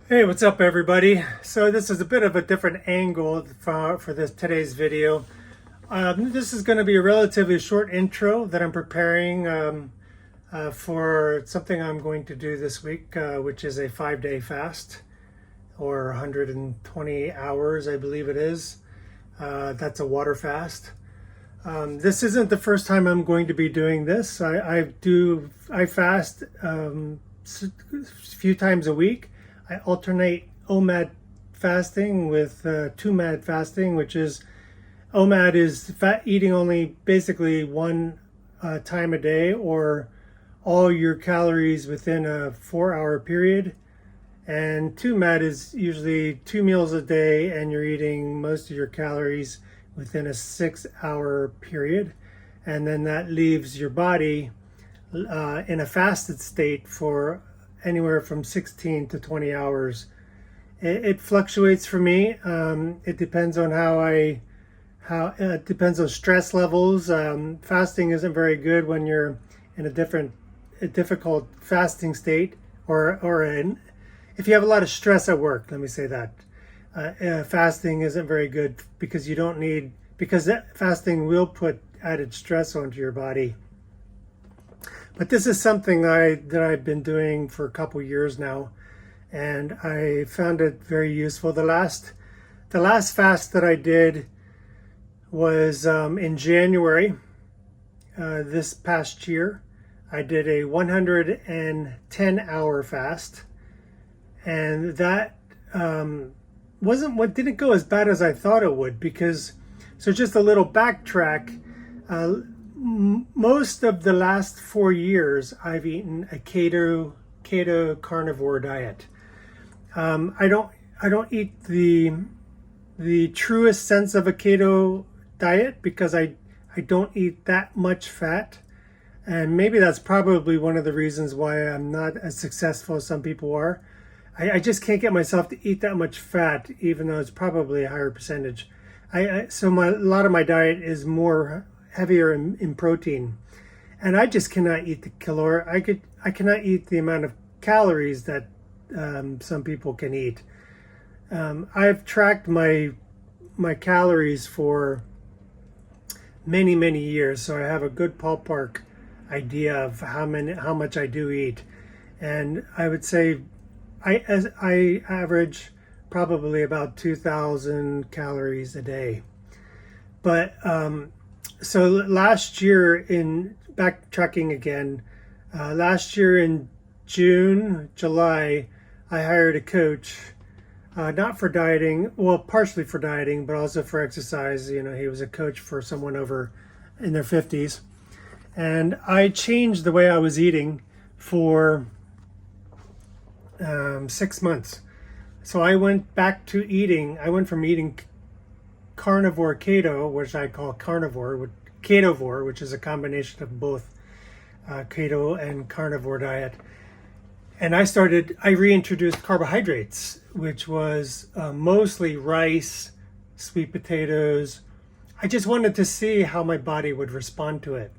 Hey, what's up everybody? So this is a bit of a different angle for this today's video. This is going to be a relatively short intro that I'm preparing for something I'm going to do this week, which is a 5-day fast or 120 hours, I believe it is. That's a water fast. This isn't the first time I'm going to be doing this. I fast a few times a week. I alternate OMAD fasting with 2MAD fasting, which is OMAD is eating only basically one time a day or all your calories within a 4-hour period. And 2MAD is usually 2 meals a day and you're eating most of your calories within a 6-hour period. And then that leaves your body in a fasted state for anywhere from 16 to 20 hours. It fluctuates for me. It depends on it depends on stress levels. Fasting isn't very good when you're in a difficult fasting state, if you have a lot of stress at work. Let me say that fasting isn't very good because fasting will put added stress onto your body. But this is something that I've been doing for a couple years now, and I found it very useful. The last fast that I did was in January this past year. I did a 110-hour fast, and that didn't go as bad as I thought it would. So just a little backtrack. Most of the last 4 years, I've eaten a keto carnivore diet. I don't eat the truest sense of a keto diet because I don't eat that much fat, and maybe that's probably one of the reasons why I'm not as successful as some people are. I just can't get myself to eat that much fat, even though it's probably a higher percentage. A lot of my diet is more heavier in protein, and I just cannot eat I cannot eat the amount of calories that some people can eat. I've tracked my calories for many years, so I have a good ballpark idea of how much I do eat, and I would say I average probably about 2,000 calories a day. But so last year, in backtracking again, last year in July, I hired a coach, not for dieting, well, partially for dieting, but also for exercise. He was a coach for someone over in their 50s. And I changed the way I was eating for 6 months. So I went from eating carnivore keto, which I call ketovore, which is a combination of both keto and carnivore diet. And I reintroduced carbohydrates, which was mostly rice, sweet potatoes. I just wanted to see how my body would respond to it.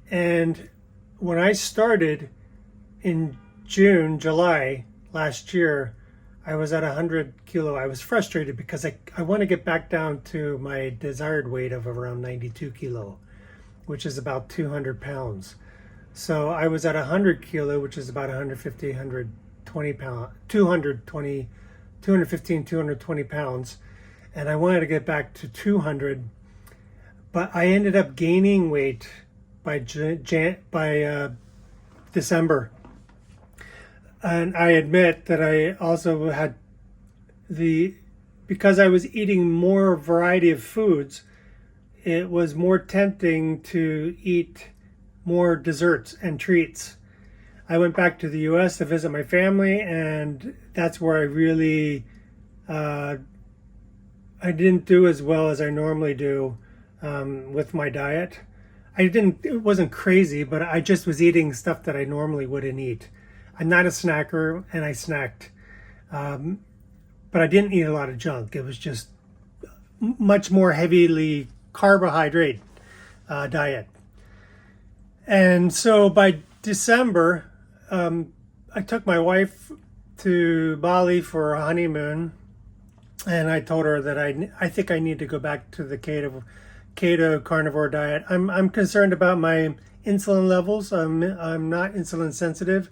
And when I started in July last year, I was at 100 kilo. I was frustrated because I want to get back down to my desired weight of around 92 kilo, which is about 200 pounds. So I was at 100 kilo, which is about 150, 120 pounds, 220 pounds. And I wanted to get back to 200, but I ended up gaining weight by December. And I admit that I also had because I was eating more variety of foods, it was more tempting to eat more desserts and treats. I went back to the US to visit my family, and that's where I really, I didn't do as well as I normally do with my diet. It wasn't crazy, but I just was eating stuff that I normally wouldn't eat. I'm not a snacker, and I snacked. But I didn't eat a lot of junk. It was just much more heavily carbohydrate diet. And so by December, I took my wife to Bali for a honeymoon, and I told her that I think I need to go back to the keto carnivore diet. I'm concerned about my insulin levels. I'm not insulin sensitive,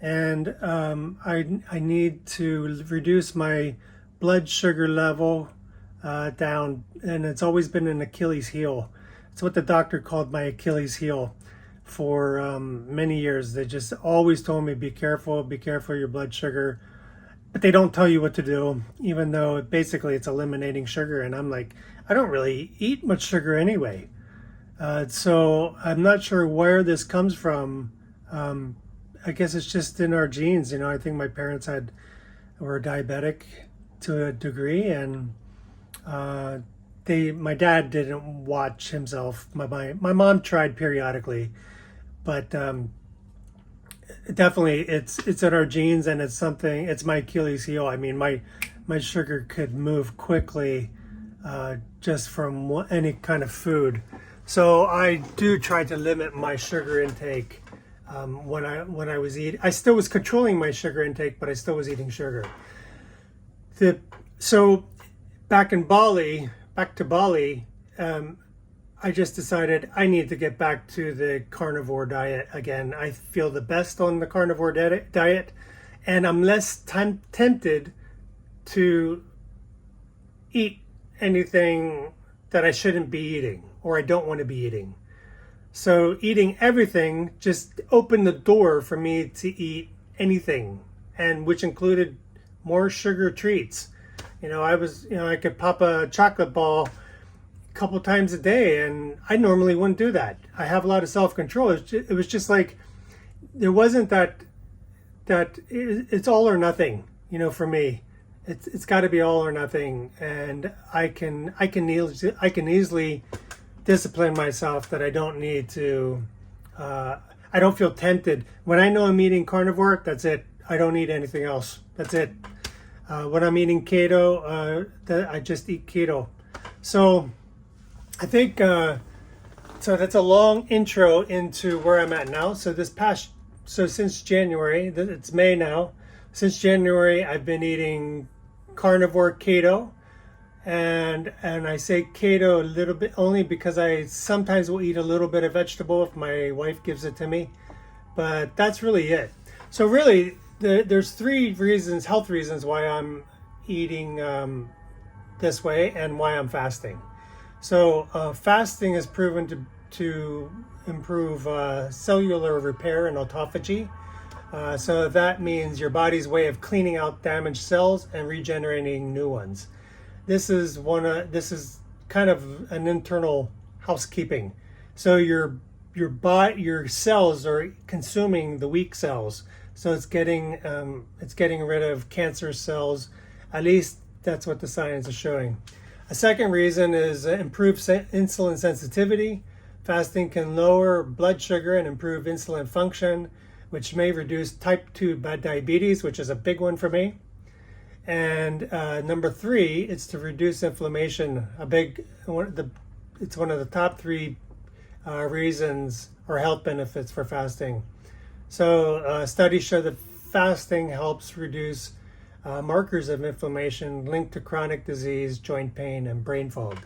and I need to reduce my blood sugar level down, and it's always been an Achilles heel. It's what the doctor called my Achilles heel for many years. They just always told me, be careful of your blood sugar. But they don't tell you what to do, even though basically it's eliminating sugar. And I'm like, I don't really eat much sugar anyway. So I'm not sure where this comes from. I guess it's just in our genes. I think my parents were diabetic to a degree, and my dad didn't watch himself. My mom tried periodically, but definitely it's in our genes, and it's my Achilles heel. I mean, my sugar could move quickly just from any kind of food. So I do try to limit my sugar intake when I was eating. I still was controlling my sugar intake, but I still was eating sugar. So back to Bali, I just decided I need to get back to the carnivore diet again. I feel the best on the carnivore diet, and I'm less tempted to eat anything that I shouldn't be eating or I don't want to be eating. So eating everything just opened the door for me to eat anything, and which included more sugar treats. I could pop a chocolate ball a couple times a day, and I normally wouldn't do that. I have a lot of self-control. It was just like, there wasn't that it's all or nothing, for me. It's got to be all or nothing, and I can easily discipline myself that I don't need to. I don't feel tempted when I know I'm eating carnivore. That's it. I don't eat anything else. That's it. When I'm eating keto, I just eat keto. So I think so. That's a long intro into where I'm at now. So since January, it's May now. Since January, I've been eating carnivore keto, and I say keto a little bit only because I sometimes will eat a little bit of vegetable if my wife gives it to me, but that's really it. So really, there's three health reasons why I'm eating this way and why I'm fasting. So fasting is proven to improve cellular repair and autophagy. So that means your body's way of cleaning out damaged cells and regenerating new ones. This is kind of an internal housekeeping. So your cells are consuming the weak cells. So it's getting rid of cancer cells. At least that's what the science is showing. A second reason is improved insulin sensitivity. Fasting can lower blood sugar and improve insulin function, which may reduce type 2 diabetes, which is a big one for me. And number three, it's to reduce inflammation. It's one of the top three reasons or health benefits for fasting. So studies show that fasting helps reduce markers of inflammation linked to chronic disease, joint pain, and brain fog.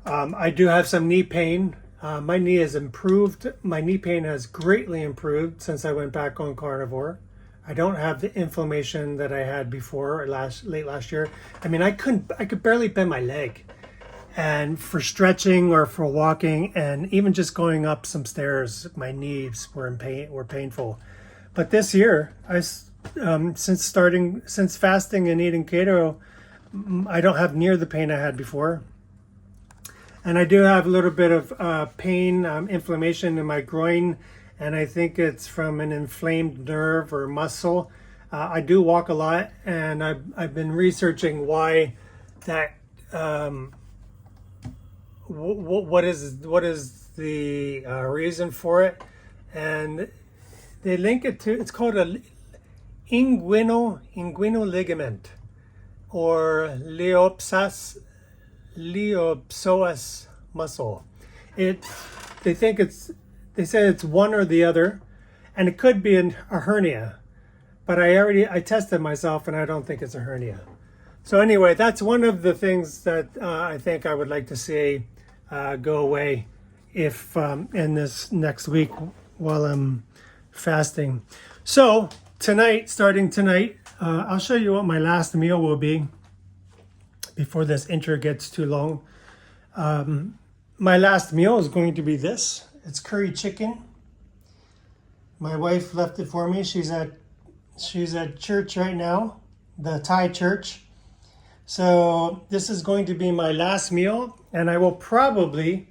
I do have some knee pain. My knee has improved. My knee pain has greatly improved since I went back on carnivore. I don't have the inflammation that I had before late last year. I mean, I could barely bend my leg, and for stretching or for walking, and even just going up some stairs, my knees were painful. But this year, since fasting and eating keto, I don't have near the pain I had before. And I do have a little bit of pain, inflammation in my groin, and I think it's from an inflamed nerve or muscle. I do walk a lot, and I've been researching why that. What is the reason for it? And they link it to, it's called a inguinal ligament, or iliopsoas muscle. They say it's one or the other, and it could be a hernia, but I tested myself and I don't think it's a hernia. So anyway, that's one of the things that I think I would like to see go away if in this next week while I'm fasting. So tonight, starting tonight, I'll show you what my last meal will be before this intro gets too long. My last meal is going to be this. It's curry chicken. My wife left it for me. She's at church right now, the Thai church. So this is going to be my last meal, and I will probably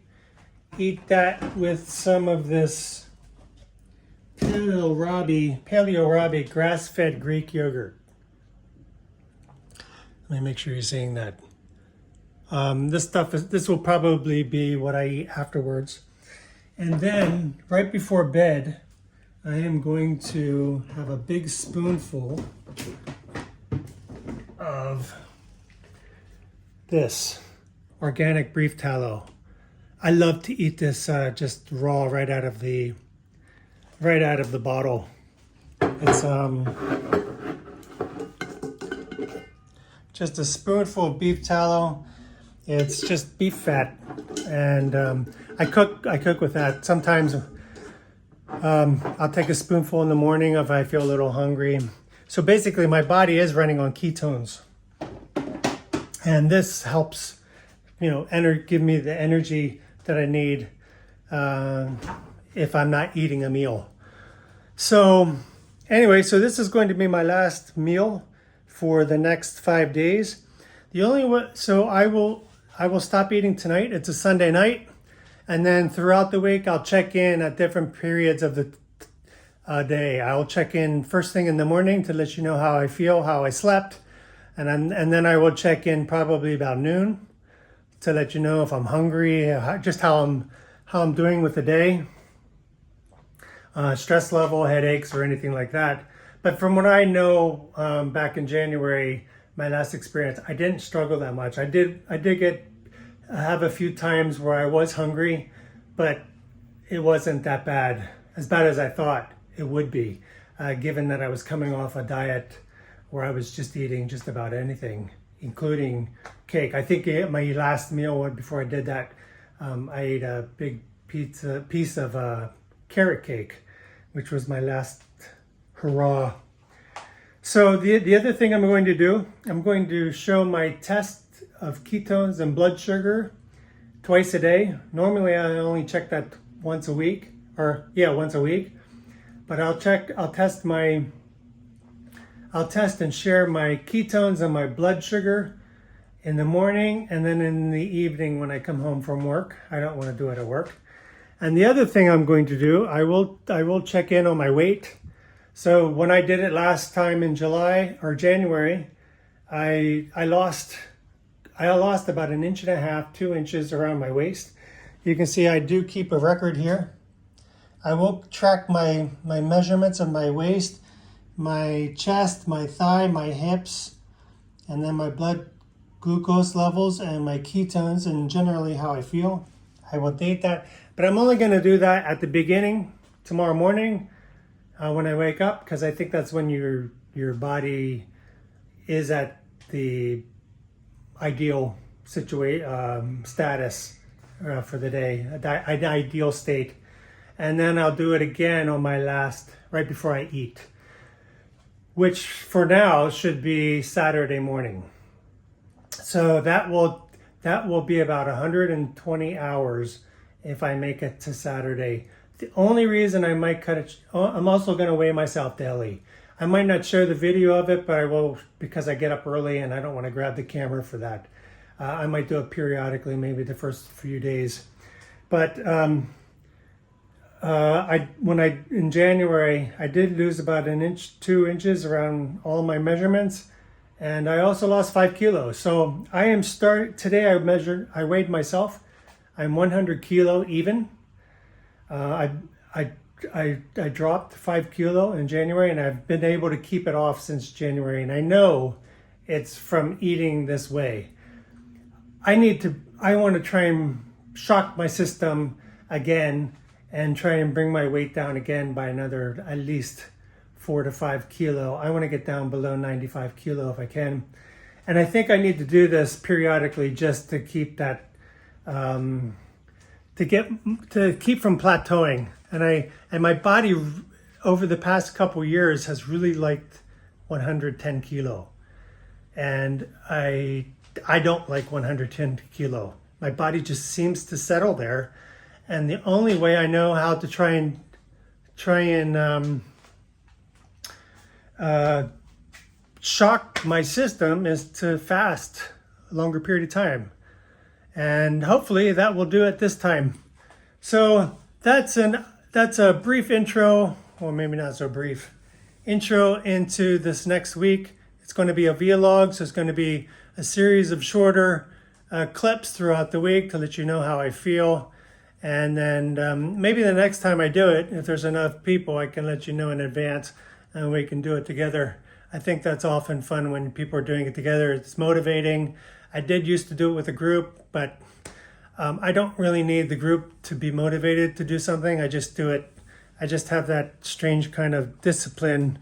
eat that with some of this Paleo Rabi grass-fed Greek yogurt. Let me make sure you're seeing that. This will probably be what I eat afterwards. And then right before bed, I am going to have a big spoonful of this organic beef tallow. I love to eat this just raw right out of the bottle. It's just a spoonful of beef tallow. It's just beef fat, and I cook with that. Sometimes I'll take a spoonful in the morning if I feel a little hungry. So basically, my body is running on ketones, and this helps, give me the energy that I need if I'm not eating a meal. So anyway, so this is going to be my last meal for the next 5 days. So I will stop eating tonight. It's a Sunday night. And then throughout the week, I'll check in at different periods of the day. I'll check in first thing in the morning to let you know how I feel, how I slept. And then I will check in probably about noon to let you know if I'm hungry, just how I'm doing with the day. Stress level, headaches, or anything like that. But from what I know, back in January, my last experience, I didn't struggle that much. I did have a few times where I was hungry, but it wasn't that bad, as bad as I thought it would be, given that I was coming off a diet where I was just eating just about anything, including cake. I think my last meal before I did that, I ate a big piece of carrot cake, which was my last hurrah. So the other thing I'm going to do, I'm going to show my test of ketones and blood sugar twice a day. Normally I only check that once a week. But I'll test and share my ketones and my blood sugar in the morning, and then in the evening when I come home from work. I don't want to do it at work. And the other thing I'm going to do, I will check in on my weight. So when I did it last time in July or January, I lost about 1.5 inches, 2 inches around my waist. You can see I do keep a record here. I will track my measurements of my waist, my chest, my thigh, my hips, and then my blood glucose levels and my ketones and generally how I feel. I will date that, but I'm only going to do that at the beginning tomorrow morning when I wake up, because I think that's when your body is at the ideal status for the day, ideal state. And then I'll do it again on my right before I eat, which for now should be Saturday morning. So that will be about 120 hours if I make it to Saturday. The only reason I might cut it, I'm also going to weigh myself daily. I might not share the video of it, but I will, because I get up early and I don't want to grab the camera for that. I might do it periodically, maybe the first few days. But in January, I did lose about 1 inch, 2 inches around all my measurements, and I also lost 5 kilos. So today I weighed myself. I'm 100 kilo even. I dropped 5 kilo in January, and I've been able to keep it off since January. And I know it's from eating this way. I want to try and shock my system again and try and bring my weight down again by another at least 4 to 5 kilo. I want to get down below 95 kilo if I can. And I think I need to do this periodically just to keep that, to keep from plateauing. And my body over the past couple years has really liked 110 kilo. And I don't like 110 kilo. My body just seems to settle there. And the only way I know how to try and shock my system is to fast a longer period of time. And hopefully that will do it this time. So that's a brief intro, or maybe not so brief, intro into this next week. It's going to be a vlog, so it's going to be a series of shorter clips throughout the week to let you know how I feel. And then maybe the next time I do it, if there's enough people, I can let you know in advance and we can do it together. I think that's often fun when people are doing it together. It's motivating. I did used to do it with a group, but I don't really need the group to be motivated to do something. I just do it. I just have that strange kind of discipline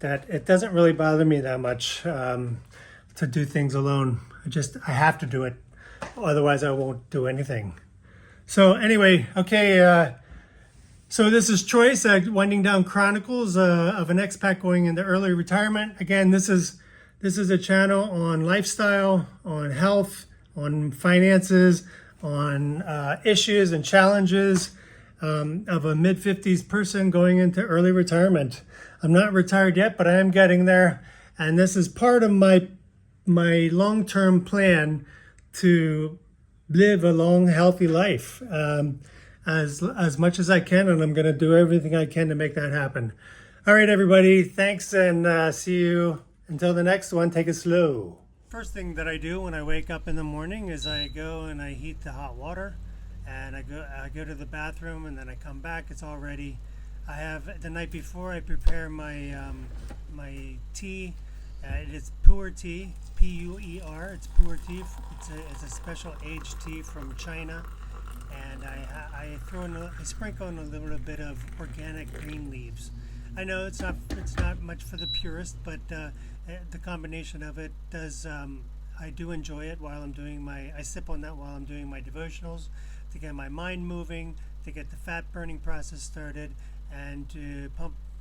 that it doesn't really bother me that much to do things alone. I have to do it. Otherwise, I won't do anything. So anyway, okay. So this is Choice, Winding Down Chronicles of an expat going into early retirement. Again, this is a channel on lifestyle, on health, on finances, on issues and challenges of a mid-50s person going into early retirement. I'm not retired yet, but I am getting there. And this is part of my long-term plan to live a long, healthy life as much as I can, and I'm going to do everything I can to make that happen. All right, everybody, thanks, and see you until the next one. Take it slow. First thing that I do when I wake up in the morning is I go and I heat the hot water, and I go to the bathroom, and then I come back. It's all ready. I have the night before I prepare my my tea. It is pu'er tea, P-U-E-R. It's pu'er tea. It's a special aged tea from China, and I sprinkle in a little bit of organic green leaves. I know it's not much for the purist, but the combination of it does. I do enjoy it while I'm doing I sip on that while I'm doing my devotionals to get my mind moving, to get the fat burning process started, and to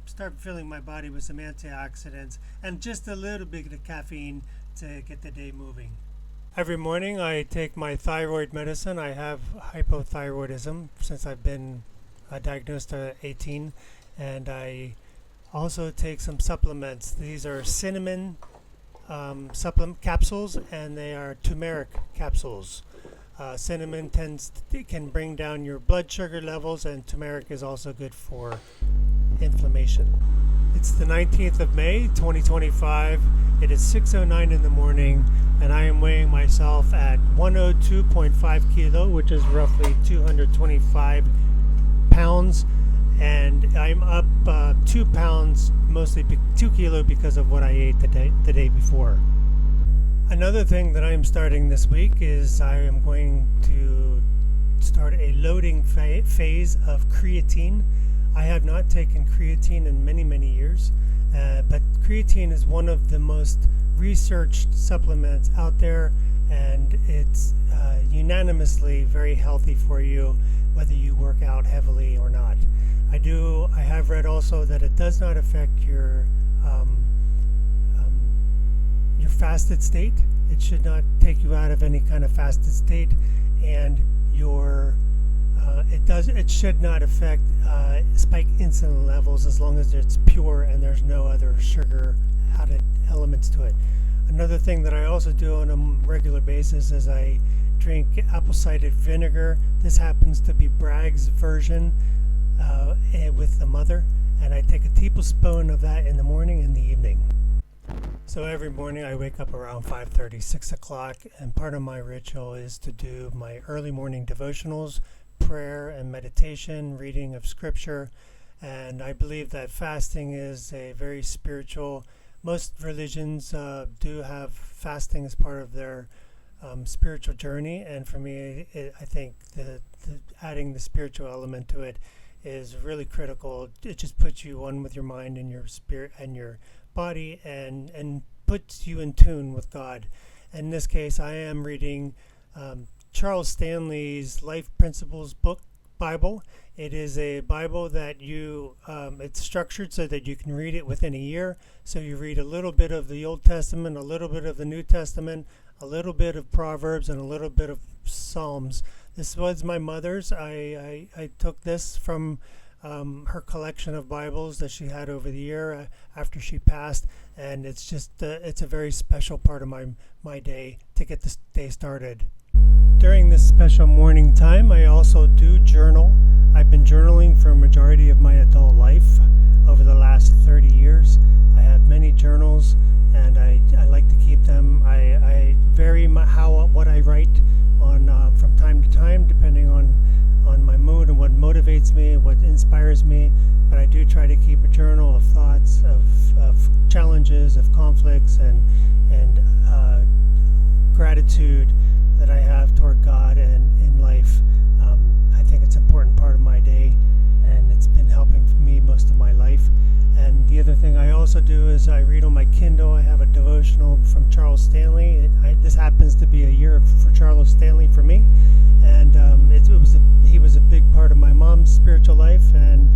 start filling my body with some antioxidants and just a little bit of caffeine to get the day moving. Every morning I take my thyroid medicine. I have hypothyroidism since I've been diagnosed at 18, and I also take some supplements. These are cinnamon supplement capsules, and they are turmeric capsules. Cinnamon can bring down your blood sugar levels, and turmeric is also good for inflammation. It's the 19th of May, 2025. It is 6:09 in the morning, and I am weighing myself at 102.5 kilo, which is roughly 225 pounds, and I'm up 2 pounds, mostly 2 kilo because of what I ate the day before. Another thing that I'm starting this week is I am going to start a loading phase of creatine. I have not taken creatine in many years, but creatine is one of the most researched supplements out there, and it's unanimously very healthy for you, whether you work out heavily or not. I have read also that it does not affect your fasted state. It should not take you out of any kind of fasted state, and it should not affect spike insulin levels as long as it's pure and there's no other sugar added elements to it. Another thing that I also do on a regular basis is I drink apple cider vinegar. This happens to be Bragg's version with the mother, and I take a tablespoon of that in the morning and the evening. So every morning I wake up around 5:30, 6 o'clock, and part of my ritual is to do my early morning devotionals, prayer and meditation, reading of scripture. And I believe that fasting is a very spiritual. Most religions do have fasting as part of their spiritual journey, and for me, I think adding the spiritual element to it is really critical. It just puts you one with your mind and your spirit and your body, and puts you in tune with God. In this case, I am reading Charles Stanley's Life Principles book Bible. It is a Bible that it's structured so that you can read it within a year. So you read a little bit of the Old Testament, a little bit of the New Testament, a little bit of Proverbs, and a little bit of Psalms. This was my mother's. I took this from her collection of Bibles that she had over the year after she passed, and it's just it's a very special part of my day to get this day started. During this special morning time, I also do journal. I've been journaling for a majority of my adult life over the last 30 years. I have many journals, and I like to keep them. I vary what I write on from time to time, depending on my mood and what motivates me, what inspires me. But I do try to keep a journal of thoughts, of challenges, of conflicts, and gratitude that I have toward God and in life. I think it's an important part of my day, and it's been helping me most of my life. And the other thing I also do is I read on my Kindle. I have a devotional from Charles Stanley. This happens to be a year for Charles Stanley for me, and he was a big part of my mom's spiritual life, and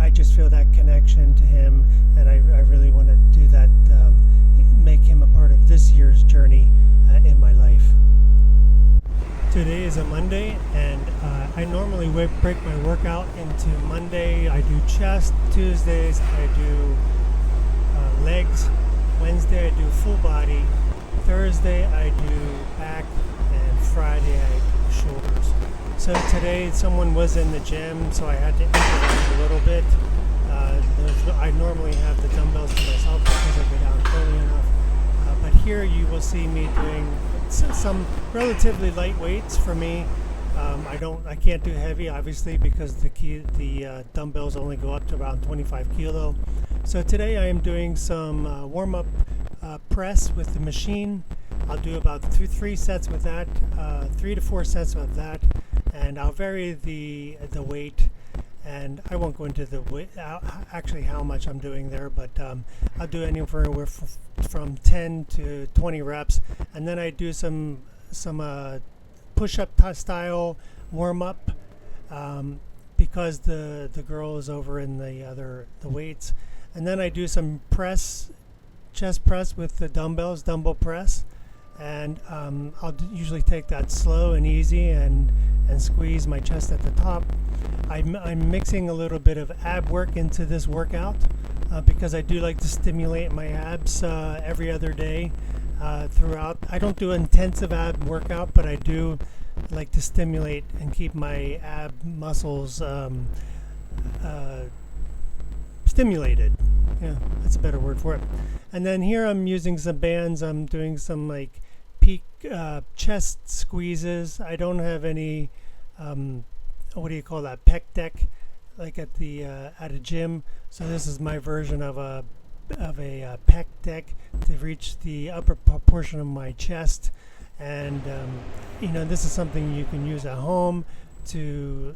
I just feel that connection to him, and I really want to do that, make him a part of this year's journey in my life. Today is a Monday, and I normally break my workout into Monday. I do chest. Tuesdays I do legs. Wednesday I do full body. Thursday I do back, and Friday I do shoulders. So today someone was in the gym, so I had to improvise a little bit. I normally have the dumbbells to myself because I go down early enough. But here you will see me doing some relatively light weights for me. I can't do heavy, obviously, because the dumbbells only go up to around 25 kilo. So today I am doing some warm-up press with the machine. I'll do about three sets with that, 3 to 4 sets of that, and I'll vary the weight. And I won't go into the actually how much I'm doing there, but I'll do anywhere from 10 to 20 reps, and then I do some push-up style warm-up because the girl is over in the weights, and then I do some chest press with the dumbbells, dumbbell press, and I'll usually take that slow and easy and squeeze my chest at the top. I'm mixing a little bit of ab work into this workout because I do like to stimulate my abs every other day throughout. I don't do intensive ab workout, but I do like to stimulate and keep my ab muscles stimulated. Yeah, that's a better word for it. And then here I'm using some bands. I'm doing some like peak chest squeezes. I don't have any what do you call that, pec deck, like at a gym. So this is my version of a pec deck to reach the upper portion of my chest. And this is something you can use at home to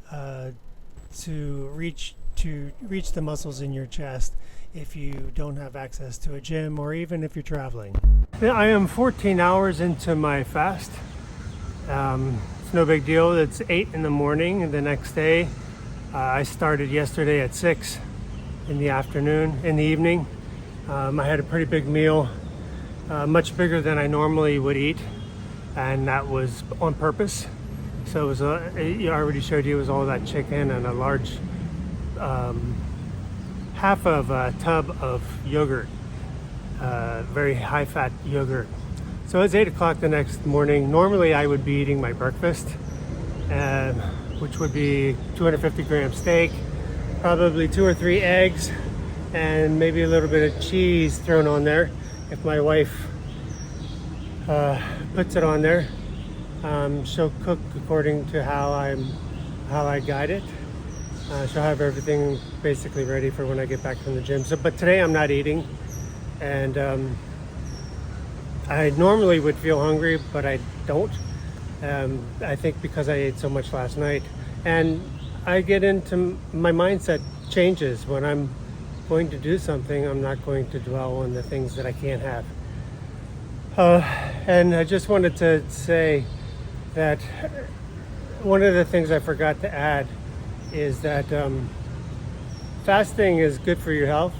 reach the muscles in your chest if you don't have access to a gym, or even if you're traveling. I am 14 hours into my fast. It's no big deal. It's 8 in the morning the next day. I started yesterday at 6 in the evening. I had a pretty big meal, much bigger than I normally would eat, and that was on purpose. So it was I already showed you, it was all that chicken and a large half of a tub of yogurt, very high fat yogurt. So it's 8 o'clock the next morning. Normally I would be eating my breakfast, which would be 250 gram steak, probably 2 or 3 eggs, and maybe a little bit of cheese thrown on there if my wife puts it on there. She'll cook according to how I guide it. She'll have everything basically ready for when I get back from the gym. But today I'm not eating, and I normally would feel hungry, but I don't. I think because I ate so much last night, and I get into my mindset changes. When I'm going to do something, I'm not going to dwell on the things that I can't have. And I just wanted to say that one of the things I forgot to add is that fasting is good for your health.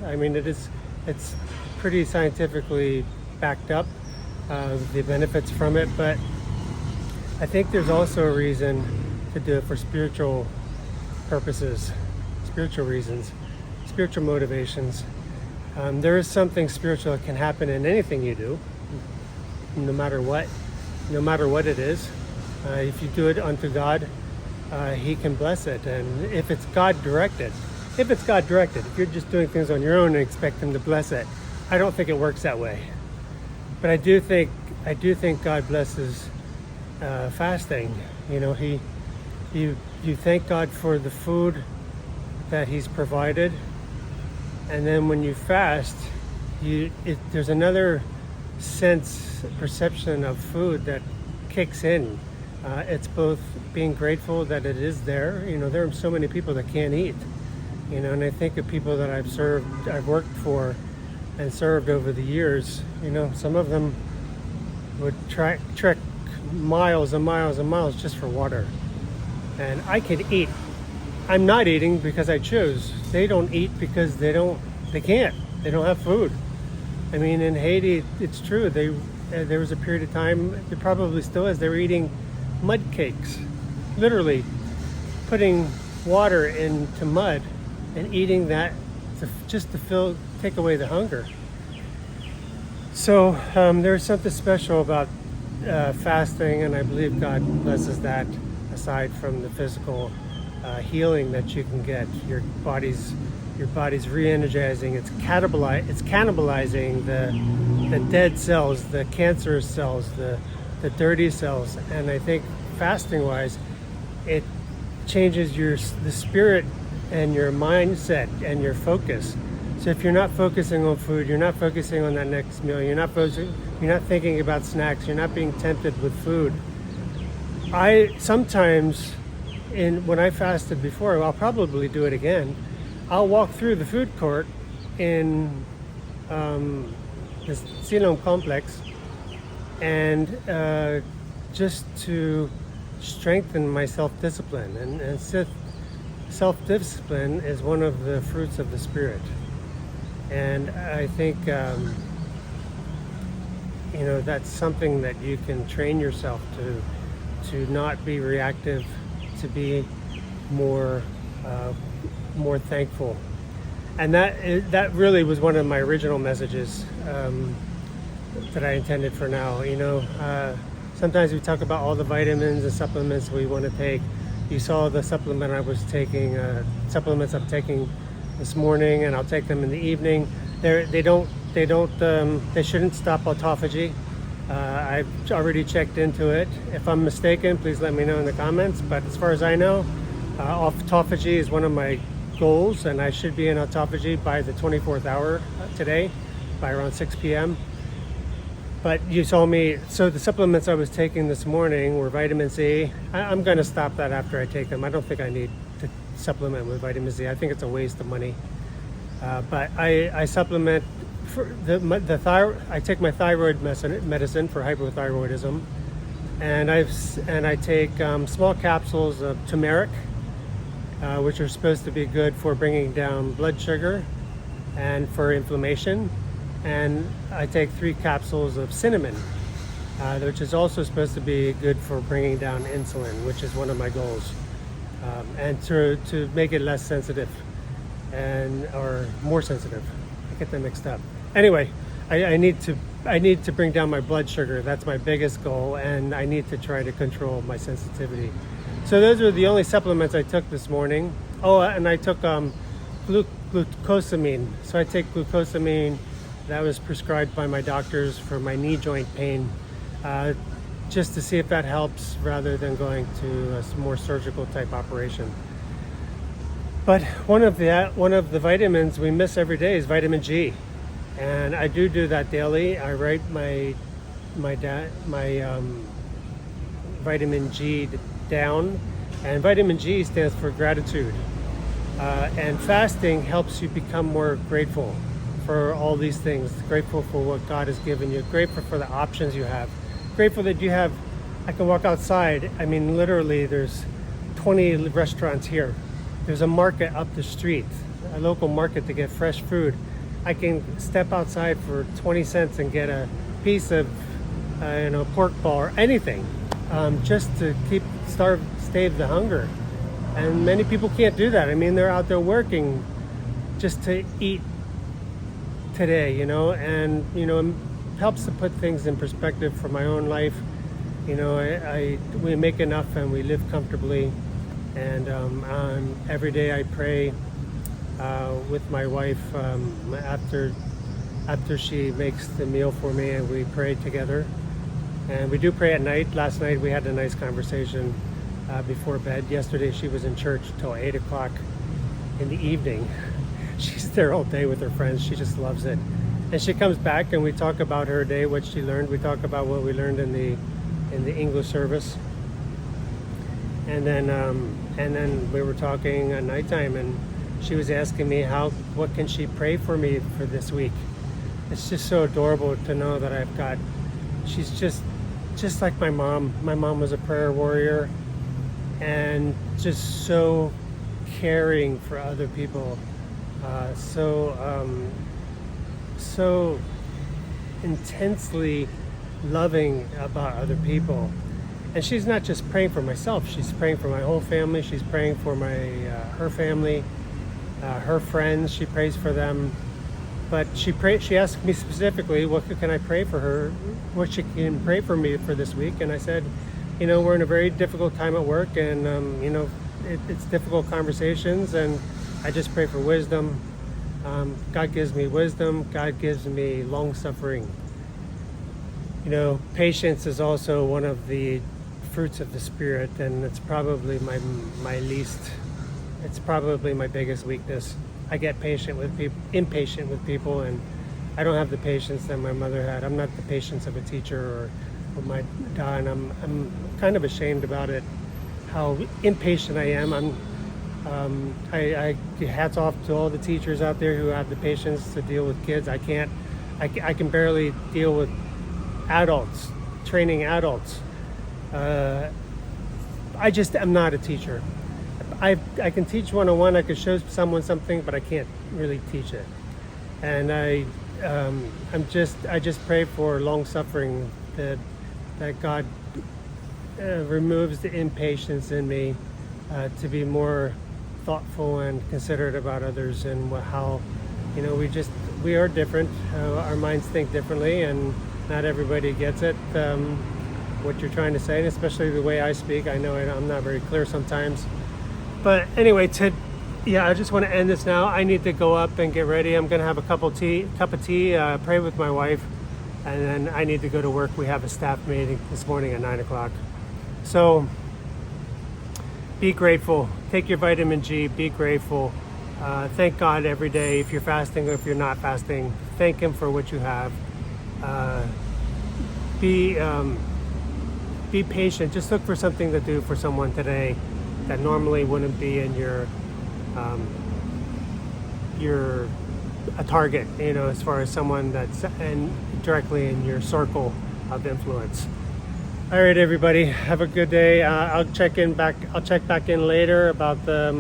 I mean, it's pretty scientifically backed up, the benefits from it. But I think there's also a reason to do it for spiritual purposes, spiritual reasons, spiritual motivations. There is something spiritual that can happen in anything you do, no matter what it is. If you do it unto God, He can bless it. And if it's God directed, if you're just doing things on your own and expect Him to bless it, I don't think it works that way. But I do think God blesses fasting. You know, you thank God for the food that He's provided, and then when you fast, there's another perception of food that kicks in. It's both being grateful that it is there. You know, there are so many people that can't eat. You know, and I think of people that I've worked for and served over the years. You know, some of them would trek miles and miles and miles just for water. And I could eat. I'm not eating because I choose. They don't eat because they can't. They don't have food. I mean, in Haiti, it's true. There was a period of time, it probably still is, they were eating mud cakes. Literally putting water into mud and eating that to take away the hunger. So there's something special about fasting, and I believe God blesses that, aside from the physical healing that you can get. Your body's re-energizing. It's cannibalizing the dead cells, the cancerous cells, the dirty cells. And I think fasting-wise, it changes the spirit and your mindset and your focus. So if you're not focusing on food, you're not focusing on that next meal, you're not thinking about snacks, you're not being tempted with food. I sometimes, when I fasted before, I'll probably do it again. I'll walk through the food court in the Siloam complex, and just to strengthen my self-discipline. And self-discipline is one of the fruits of the Spirit. And I think, you know, that's something that you can train yourself to not be reactive, to be more thankful. And that really was one of my original messages that I intended for now. You know, sometimes we talk about all the vitamins and supplements we want to take. You saw the supplement I was taking, supplements I'm taking this morning, and I'll take them in the evening. They shouldn't stop autophagy. I've already checked into it. If I'm mistaken, please let me know in the comments. But as far as I know, autophagy is one of my goals, and I should be in autophagy by the 24th hour today, by around 6 p.m. But you saw me, so the supplements I was taking this morning were vitamin C. I'm going to stop that after I take them. I don't think I need to supplement with vitamin C. I think it's a waste of money. But I supplement for the thyroid. I take my thyroid medicine for hypothyroidism, and I take small capsules of turmeric, which are supposed to be good for bringing down blood sugar and for inflammation. And I take 3 capsules of cinnamon, which is also supposed to be good for bringing down insulin, which is one of my goals, and to make it less sensitive or more sensitive. I get them mixed up. Anyway, I need to bring down my blood sugar. That's my biggest goal, and I need to try to control my sensitivity. So those are the only supplements I took this morning. Oh, and I took glucosamine. So I take glucosamine. That was prescribed by my doctors for my knee joint pain, just to see if that helps rather than going to a more surgical type operation. But one of the vitamins we miss every day is vitamin G, and I do that daily. I write my vitamin G down, And vitamin G stands for gratitude. And fasting helps you become more grateful for all these things. Grateful for what God has given you. Grateful for the options you have. Grateful that you have, I can walk outside. I mean, literally, there's 20 restaurants here. There's a market up the street, a local market to get fresh food. I can step outside for 20 cents and get a piece of, pork ball or anything, just to stave the hunger. And many people can't do that. I mean, they're out there working just to eat today, and it helps to put things in perspective for my own life. We make enough and we live comfortably, and every day I pray with my wife after she makes the meal for me, and we pray together. And we do pray at night. Last night we had a nice conversation before bed. Yesterday she was in church till 8 o'clock in the evening. She's there all day with her friends. She just loves it. And she comes back and we talk about her day, what she learned. We talk about what we learned in the English service. And then we were talking at nighttime, and she was asking me what can she pray for me for this week. It's just so adorable to know that she's just like my mom. My mom was a prayer warrior and just so caring for other people, so intensely loving about other people. And she's not just praying for myself, she's praying for my whole family. She's praying for her family, her friends. She prays for them. But she asked me specifically, what can I pray for her? What she can pray for me for this week? And I said, we're in a very difficult time at work, and it's difficult conversations, and I just pray for wisdom. God gives me wisdom. God gives me long suffering. Patience is also one of the fruits of the Spirit, and it's probably my least. It's probably my biggest weakness. I get impatient with people, and I don't have the patience that my mother had. I'm not the patience of a teacher or my dad, and I'm kind of ashamed about it, how impatient I am. I hats off to all the teachers out there who have the patience to deal with kids. I can barely deal with adults, training adults. I'm not a teacher. I can teach 101. I can show someone something, but I can't really teach it. And I just pray for long suffering, that God removes the impatience in me, to be more thoughtful and considerate about others, and how we are different. Our minds think differently, and not everybody gets it. What you're trying to say, and especially the way I speak. I know I'm not very clear sometimes. But anyway, I just want to end this now. I need to go up and get ready. I'm going to have a cup of tea, pray with my wife, and then I need to go to work. We have a staff meeting this morning at 9 o'clock. So be grateful. Take your vitamin G. Be grateful. Thank God every day. If you're fasting or if you're not fasting, thank Him for what you have. Be patient. Just look for something to do for someone today that normally wouldn't be in your a target, as far as someone that's directly in your circle of influence. All right, everybody, have a good day. I'll check back in later about how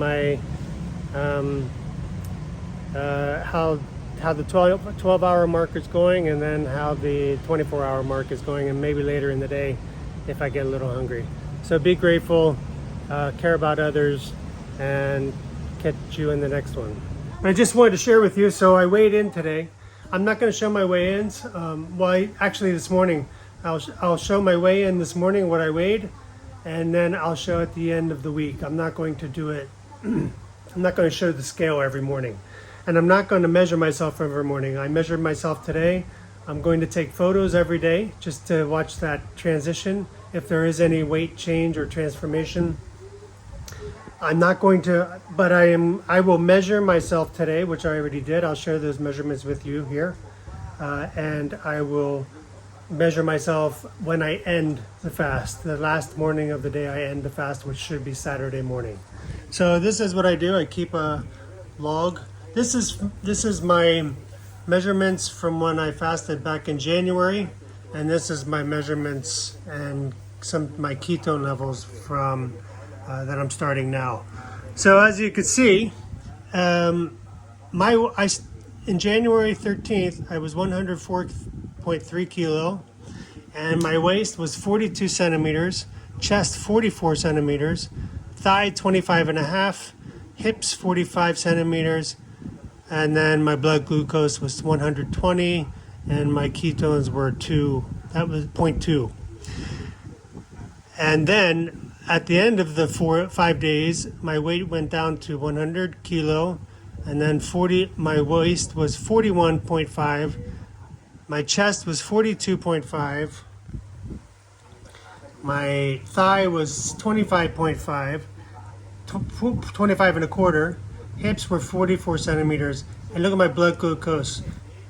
the 12-hour mark is going, and then how the 24-hour mark is going, and maybe later in the day if I get a little hungry. So be grateful, care about others, and catch you in the next one. I just wanted to share with you, so I weighed in today. I'm not going to show my weigh-ins. Actually this morning, I'll show my weigh-in this morning, what I weighed, and then I'll show at the end of the week. I'm not going to do it. I'm not going to show the scale every morning. And I'm not going to measure myself every morning. I measured myself today. I'm going to take photos every day just to watch that transition, if there is any weight change or transformation. I'm not going to, but I will measure myself today, which I already did. I'll share those measurements with you here. And I will measure myself when I end the fast. The last morning of the day I end the fast, which should be Saturday morning. So this is what I do. I keep a log. This is my measurements from when I fasted back in January, and this is my measurements and my ketone levels from that I'm starting now. So as you can see, in January 13th, I was 104.3 kilo, and my waist was 42 centimeters, chest 44 centimeters, thigh 25 and a half, hips 45 centimeters, and then my blood glucose was 120, and my ketones were 2, that was 0.2. And then at the end of the 5 days, my weight went down to 100 kilo, and then my waist was 41.5, my chest was 42.5, my thigh was 25.5, 25 and a quarter, hips were 44 centimeters, and look at my blood glucose,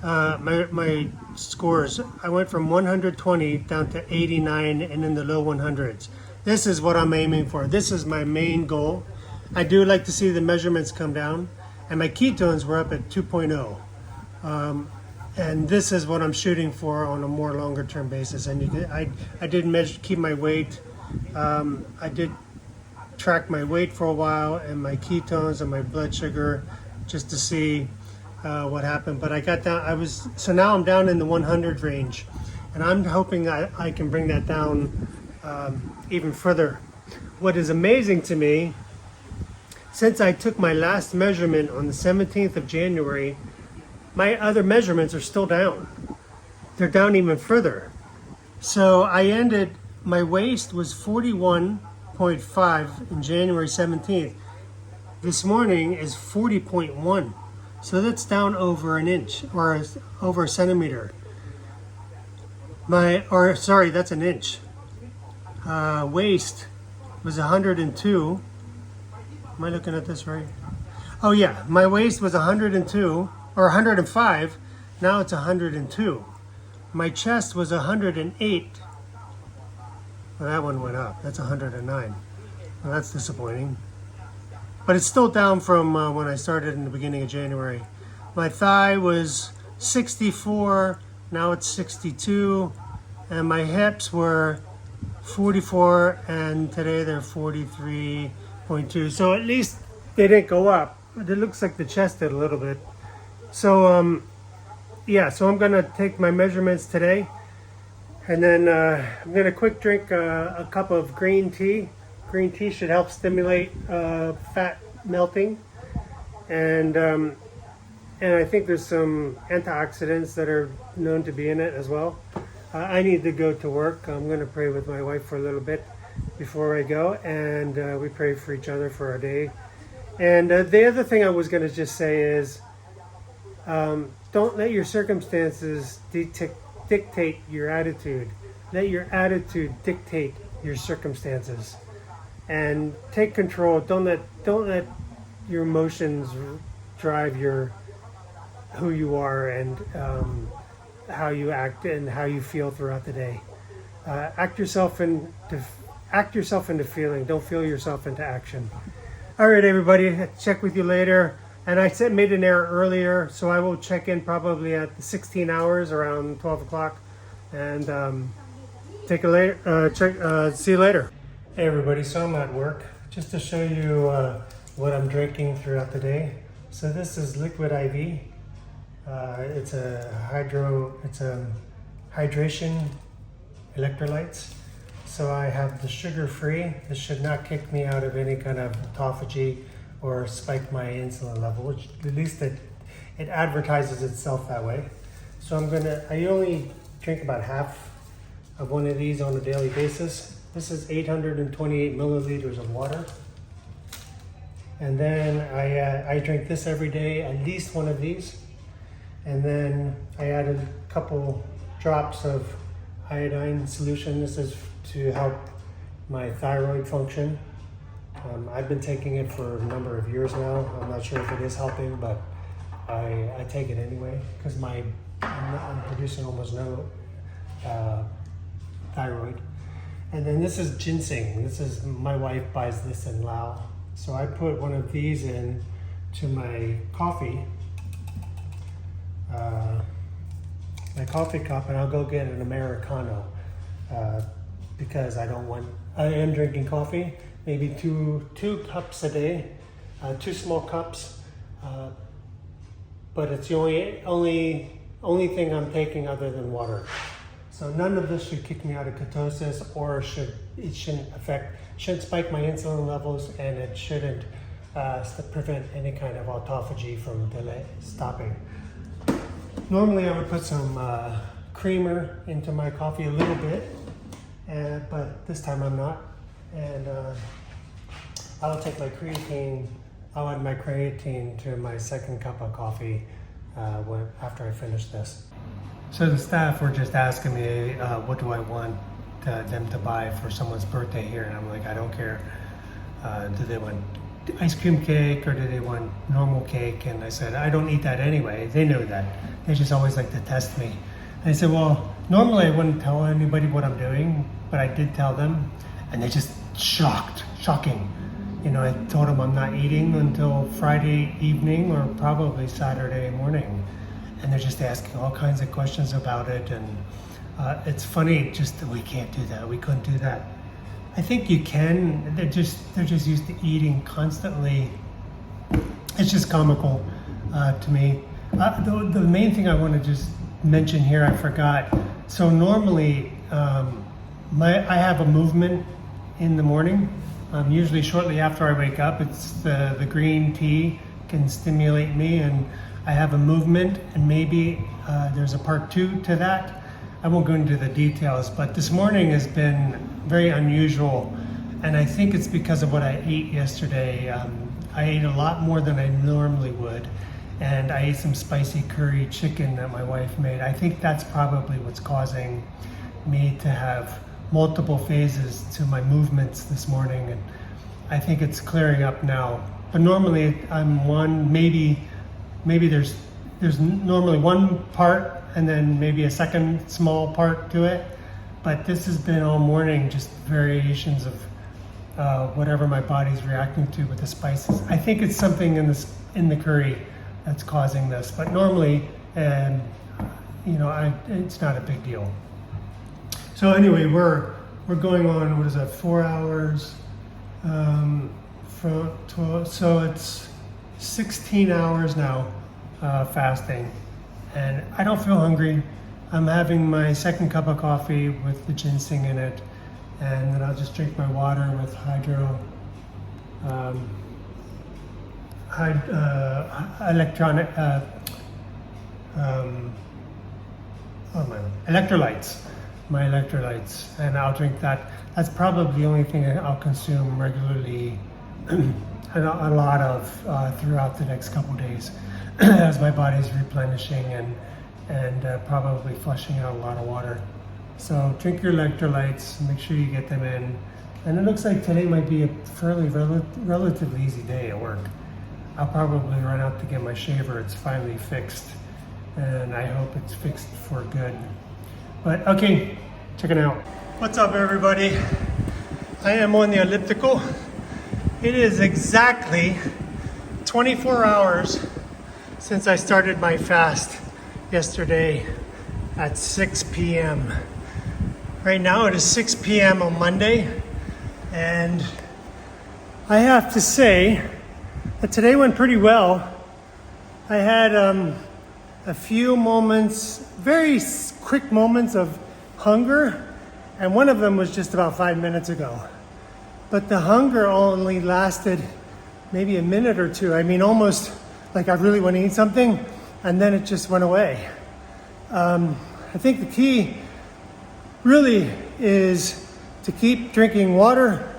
my scores. I went from 120 down to 89 and in the low 100s. This is what I'm aiming for. This is my main goal. I do like to see the measurements come down, and my ketones were up at 2.0. And this is what I'm shooting for on a more longer term basis. And I did keep my weight. I did track my weight for a while and my ketones and my blood sugar just to see what happened. But I got down, so now I'm down in the 100 range, and I'm hoping I can bring that down even further. What is amazing to me, since I took my last measurement on the 17th of January, my other measurements are still down. They're down even further. So my waist was 41.5 in January 17th. This morning is 40.1. So that's down over an inch, or over a centimeter. That's an inch. Waist was 102. Am I looking at this right? Oh yeah, my waist was 102 or 105. Now it's 102. My chest was 108. Well, that one went up. That's 109. Well, that's disappointing. But it's still down from when I started in the beginning of January. My thigh was 64. Now it's 62. And my hips were 44, and today they're 43.2. So at least they didn't go up. It looks like the chest did a little bit. So yeah, so I'm gonna take my measurements today, and then I'm gonna quick drink a cup of green tea. Green tea should help stimulate fat melting, and I think there's some antioxidants that are known to be in it as well. I need to go to work. I'm going to pray with my wife for a little bit before I go, and we pray for each other for our day. And the other thing I was going to just say is, don't let your circumstances dictate your attitude. Let your attitude dictate your circumstances, and take control. Don't let your emotions drive who you are and how you act and how you feel throughout the day. Act yourself into feeling. Don't feel yourself into action. All right, everybody. Check with you later. And I made an error earlier, so I will check in probably at the 16 hours around 12 o'clock, and see you later. Hey, everybody. So I'm at work. Just to show you what I'm drinking throughout the day. So this is liquid IV. It's a hydration electrolytes. So I have the sugar-free. This should not kick me out of any kind of autophagy or spike my insulin level, which at least it advertises itself that way. So I only drink about half of one of these on a daily basis. This is 828 milliliters of water. And then I drink this every day, at least one of these. And then I added a couple drops of iodine solution. This is to help my thyroid function. I've been taking it for a number of years now. I'm not sure if it is helping, but I take it anyway because I'm producing almost no thyroid. And then this is ginseng. This is, my wife buys this in Laos. So I put one of these in to my coffee cup, and I'll go get an Americano because I am drinking coffee, maybe two cups a day, 2 small cups, but it's the only thing I'm taking other than water. So none of this should kick me out of ketosis, or shouldn't spike my insulin levels, and it shouldn't prevent any kind of autophagy from stopping. Normally I would put some creamer into my coffee a little bit, but this time I'm not. And I'll take my creatine, I'll add my creatine to my second cup of coffee after I finish this. So the staff were just asking me what do I want them to buy for someone's birthday here, and I'm like, I don't care. Do they want ice cream cake or do they want normal cake? And I said, I don't eat that anyway. They know that. They just always like to test me. And I said, well, normally I wouldn't tell anybody what I'm doing, but I did tell them, and they just shocking. You know, I told them I'm not eating until Friday evening or probably Saturday morning. And they're just asking all kinds of questions about it. And it's funny, just that we can't do that. We couldn't do that. I think you can. They're just used to eating constantly. It's just comical to me. The main thing I want to just mention here, I forgot. So normally, I have a movement in the morning. Usually shortly after I wake up. It's the green tea can stimulate me, and I have a movement, and maybe there's a part 2 to that. I won't go into the details, but this morning has been very unusual, and I think it's because of what I ate yesterday. I ate a lot more than I normally would, and I ate some spicy curry chicken that my wife made. I think that's probably what's causing me to have multiple phases to my movements this morning, and I think it's clearing up now. But normally I'm one, maybe there's normally one part and then maybe a second small part to it, but this has been all morning just variations of whatever my body's reacting to with the spices. I think it's something in the curry that's causing this, but normally, it's not a big deal. So anyway, we're going on, what is that, 4 hours from 12, so it's 16 hours now fasting, and I don't feel hungry. I'm having my second cup of coffee with the ginseng in it, and then I'll just drink my water with my electrolytes, and I'll drink that. That's probably the only thing I'll consume regularly a lot of throughout the next couple days as my body's replenishing and probably flushing out a lot of water. So drink your electrolytes, make sure you get them in. And it looks like today might be a fairly relatively easy day at work. I'll probably run out to get my shaver. It's finally fixed, and I hope it's fixed for good. But okay, check it out. What's up, everybody? I am on the elliptical. It is exactly 24 hours since I started my fast yesterday at 6 p.m. Right now it is 6 p.m. on Monday, and I have to say that today went pretty well. I had a few moments, very quick moments of hunger, and one of them was just about 5 minutes ago. But the hunger only lasted maybe a minute or two. I mean, almost like I really want to eat something, and then it just went away. I think the key really is to keep drinking water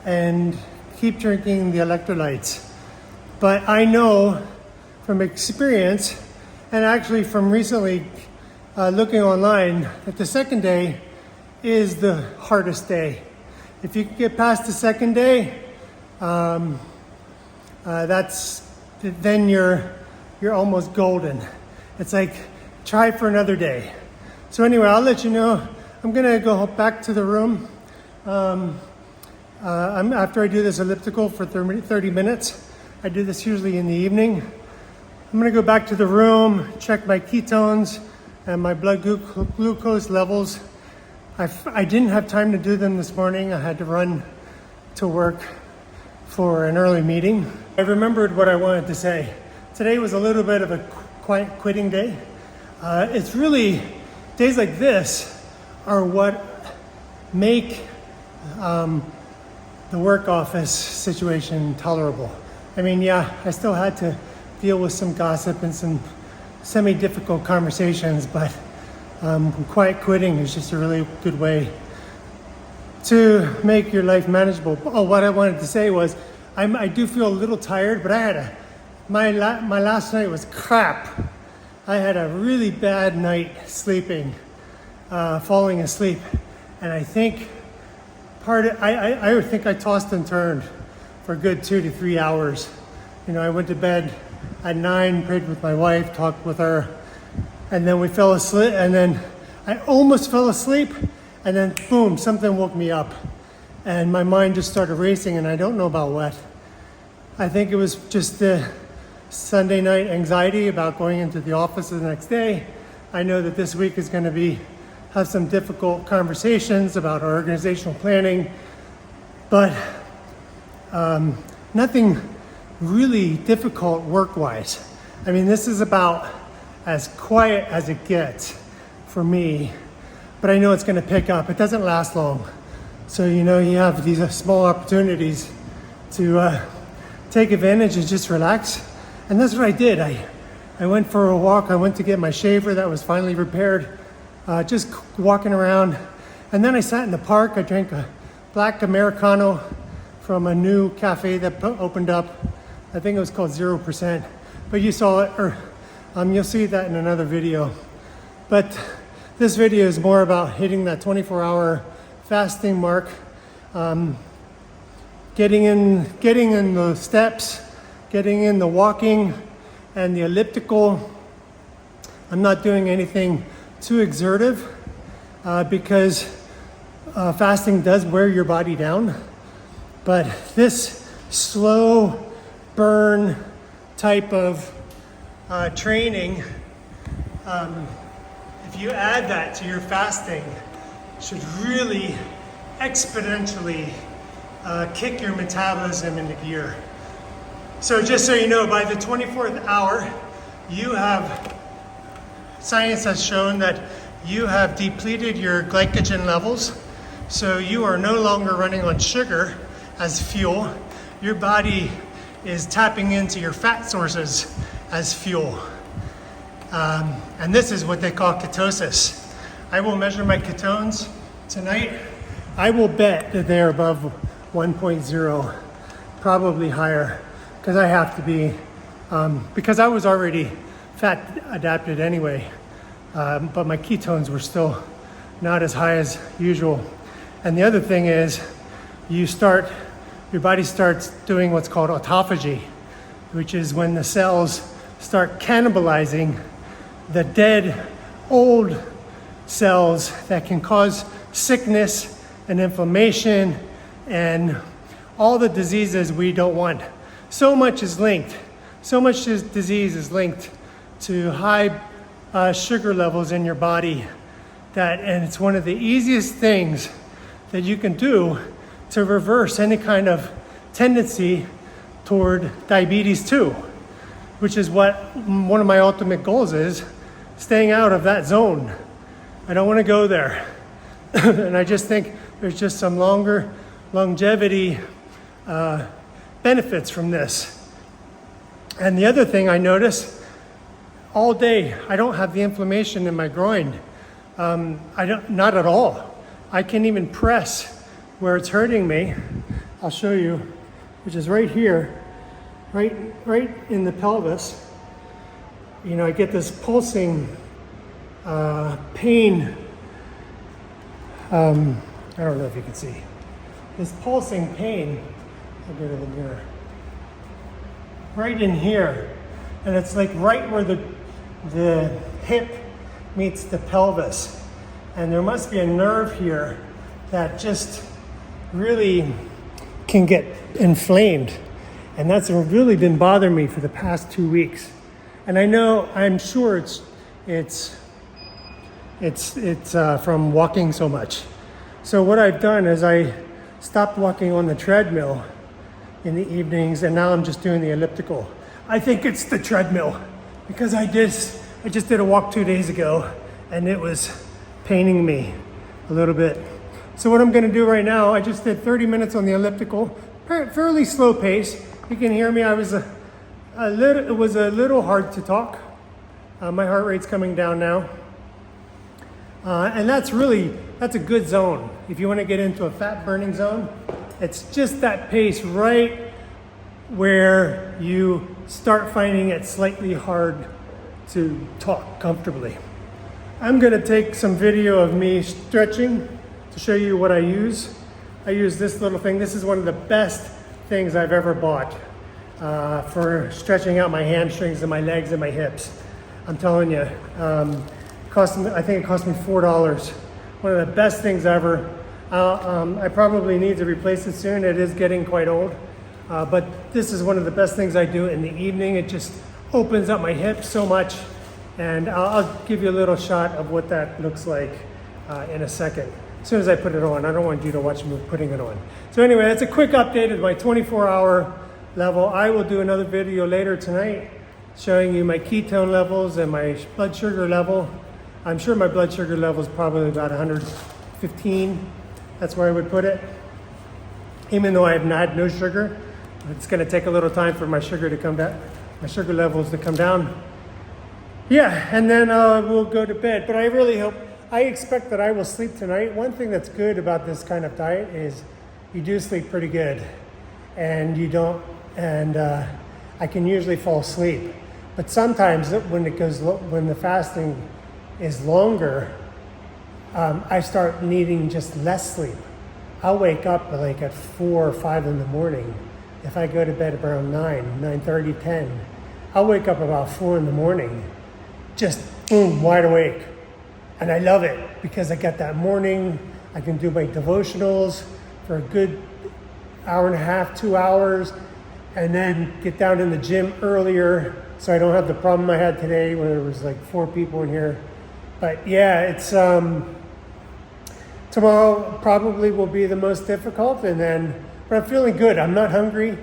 and keep drinking the electrolytes. But I know from experience, and actually from recently looking online, that the second day is the hardest day. If you can get past the second day, then you're almost golden. It's like, try for another day. So anyway, I'll let you know. I'm gonna go back to the room after I do this elliptical for 30 minutes. I do this usually in the evening. I'm gonna go back to the room, check my ketones and my blood glucose levels. I didn't have time to do them this morning. I had to run to work for an early meeting. I remembered what I wanted to say. Today was a little bit of a quiet quitting day. It's really, days like this are what make the work office situation tolerable. I mean, yeah, I still had to deal with some gossip and some semi-difficult conversations, but quiet quitting is just a really good way to make your life manageable. Oh, what I wanted to say was, I do feel a little tired, but I had my last night was crap. I had a really bad night sleeping, falling asleep, and I think I think I tossed and turned for a good 2 to 3 hours. You know, I went to bed at 9, prayed with my wife, talked with her, and then we fell asleep, and then I almost fell asleep, and then boom, something woke me up, and my mind just started racing, and I don't know about what. I think it was just the Sunday night anxiety about going into the office the next day. I know that this week is going to have some difficult conversations about our organizational planning, but nothing really difficult work-wise. I mean, this is about as quiet as it gets for me, but I know it's going to pick up. It doesn't last long. So, you know, you have these small opportunities to take advantage and just relax. And that's what I did. I went for a walk. I went to get my shaver that was finally repaired, just walking around. And then I sat in the park. I drank a black Americano from a new cafe that opened up. I think it was called 0%, but you saw it, or you'll see that in another video. But this video is more about hitting that 24-hour fasting mark, getting in the steps, getting in the walking and the elliptical. I'm not doing anything too exertive because fasting does wear your body down. But this slow burn type of training, if you add that to your fasting, should really exponentially kick your metabolism into gear. So just so you know, by the 24th hour, science has shown that you have depleted your glycogen levels. So you are no longer running on sugar as fuel. Your body is tapping into your fat sources as fuel. And this is what they call ketosis. I will measure my ketones tonight. I will bet that they're above 1.0, probably higher, because I have to be, because I was already fat adapted anyway, but my ketones were still not as high as usual. And the other thing is, your body starts doing what's called autophagy, which is when the cells start cannibalizing the dead old cells that can cause sickness and inflammation and all the diseases we don't want. So much disease is linked to high sugar levels in your body, and it's one of the easiest things that you can do to reverse any kind of tendency toward diabetes 2, which is what one of my ultimate goals is, staying out of that zone. I don't want to go there. And I just think there's just some longer longevity benefits from this. And the other thing I notice, all day, I don't have the inflammation in my groin. Not at all. I can even press where it's hurting me. I'll show you, which is right here, right in the pelvis. You know, I get this pulsing pain. I don't know if you can see. This pulsing pain, I'll go to the mirror. Right in here. And it's like right where the hip meets the pelvis. and there must be a nerve here that just really can get inflamed. And that's really been bothering me for the past 2 weeks. And I'm sure it's from walking so much. So what I've done is I stopped walking on the treadmill in the evenings, and now I'm just doing the elliptical. I think it's the treadmill because I just did a walk 2 days ago and it was paining me a little bit. So what I'm gonna do right now, I just did 30 minutes on the elliptical, fairly slow pace. You can hear me, it was a little hard to talk. My heart rate's coming down now. And that's a good zone. If you want to get into a fat burning zone, it's just that pace right where you start finding it slightly hard to talk comfortably. I'm going to take some video of me stretching to show you what I use. I use this little thing. This is one of the best things I've ever bought for stretching out my hamstrings and my legs and my hips. I'm telling you, I think it cost me $4. One of the best things ever. I probably need to replace it soon. It is getting quite old. But this is one of the best things I do in the evening. It just opens up my hips so much. And I'll give you a little shot of what that looks like in a second. As soon as I put it on. I don't want you to watch me putting it on. So anyway, that's a quick update of my 24-hour level. I will do another video later tonight showing you my ketone levels and my blood sugar level. I'm sure my blood sugar level is probably about 115. That's where I would put it. Even though I have had no sugar, it's going to take a little time for my sugar to come down, my sugar levels to come down. Yeah, and then we'll go to bed. But I expect that I will sleep tonight. One thing that's good about this kind of diet is you do sleep pretty good, and I can usually fall asleep. But sometimes when the fasting is longer, I start needing just less sleep. I'll wake up like at 4 or 5 in the morning. If I go to bed around 9:30, 10, I'll wake up about 4 in the morning, just boom, wide awake. And I love it because I got that morning, I can do my devotionals for a good hour and a half, 2 hours, and then get down in the gym earlier so I don't have the problem I had today where there was like 4 people in here. But yeah, it's tomorrow probably will be the most difficult, but I'm feeling good. I'm not hungry.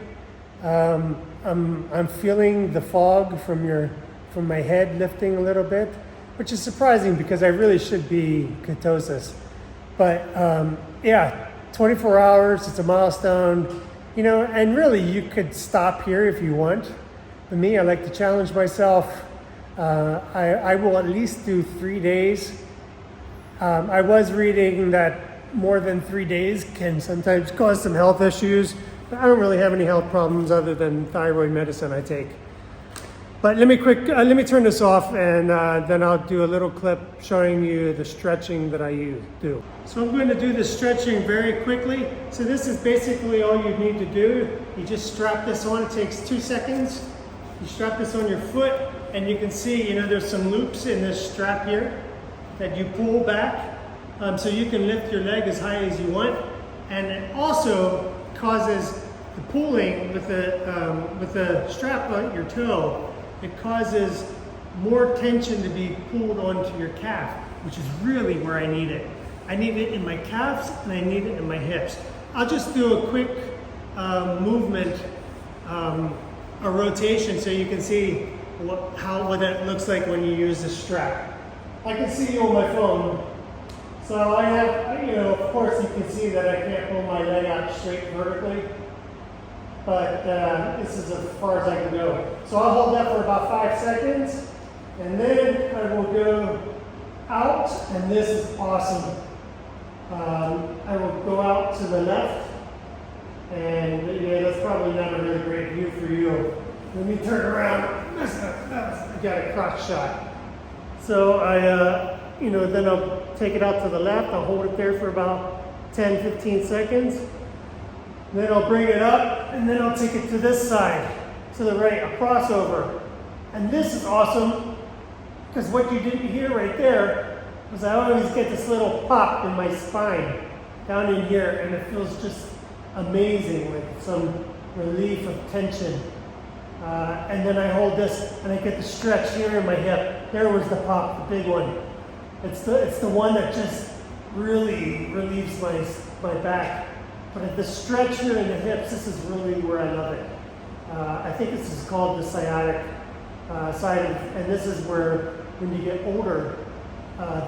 I'm feeling the fog from my head lifting a little bit, which is surprising because I really should be ketosis. But yeah, 24 hours, it's a milestone, and really you could stop here if you want. For me, I like to challenge myself. I will at least do 3 days. I was reading that more than 3 days can sometimes cause some health issues, but I don't really have any health problems other than thyroid medicine I take. But let me turn this off, and then I'll do a little clip showing you the stretching that I do. So I'm going to do the stretching very quickly. So this is basically all you need to do. You just strap this on. It takes 2 seconds. You strap this on your foot, and you can see, there's some loops in this strap here that you pull back, so you can lift your leg as high as you want. And it also causes the pulling with the strap on your toe. It causes more tension to be pulled onto your calf, which is really where I need it. I need it in my calves and I need it in my hips. I'll just do a quick movement, a rotation, so you can see what that looks like when you use the strap. I can see you on my phone. So I have, of course you can see that I can't pull my leg out straight vertically, but this is as far as I can go. So I'll hold that for about 5 seconds, and then I will go out, and this is awesome. I will go out to the left, and that's probably not a really great view for you. Let me turn around. I got a cross shot. So then I'll take it out to the left. I'll hold it there for about 10, 15 seconds. Then I'll bring it up, and then I'll take it to this side, to the right, a crossover. And this is awesome, because what you didn't hear right there because I always get this little pop in my spine down in here, and it feels just amazing with some relief of tension. And then I hold this and I get the stretch here in my hip. There was the pop, the big one. It's the one that just really relieves my back. But at the stretch here in the hips, this is really where I love it. I think this is called the sciatic side, and this is where, when you get older,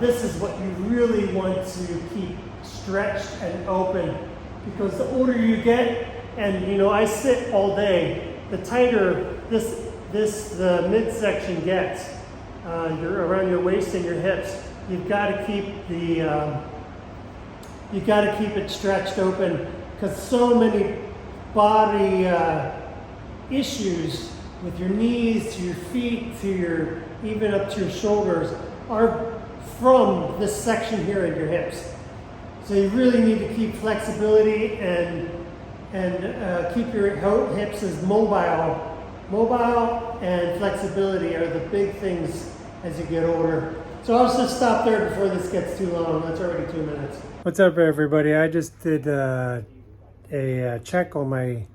this is what you really want to keep stretched and open, because the older you get, and you know, I sit all day, the tighter the midsection gets, around your waist and your hips. You've got to keep it stretched open, because so many body issues with your knees to your feet to your even up to your shoulders are from this section here in your hips. So you really need to keep flexibility and keep your hips as mobile. Mobile and flexibility are the big things as you get older. So I'll just stop there before this gets too long. That's already 2 minutes. What's up, everybody? I just did a check on my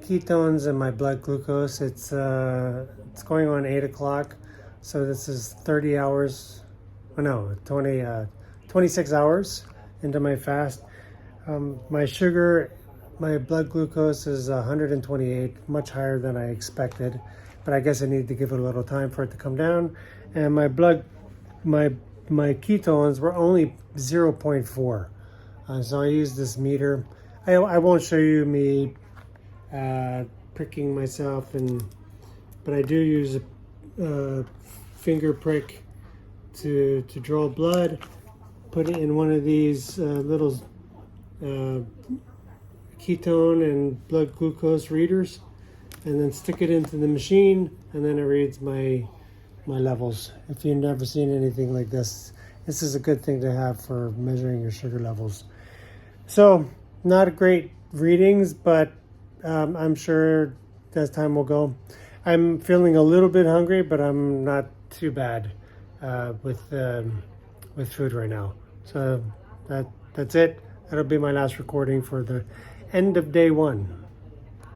ketones and my blood glucose. It's going on 8 o'clock. So this is 30 hours, 26 hours into my fast. My sugar, my blood glucose is 128, much higher than I expected, but I guess I need to give it a little time for it to come down. And my ketones were only 0.4. So I used this meter. I won't show you me pricking myself, but I do use a finger prick to draw blood, put it in one of these little ketone and blood glucose readers, and then stick it into the machine, and then it reads my levels. If you've never seen anything like this, this is a good thing to have for measuring your sugar levels. So not great readings, but I'm sure as time will go. I'm feeling a little bit hungry, but I'm not too bad with food right now. So that's it. That'll be my last recording for the end of day 1.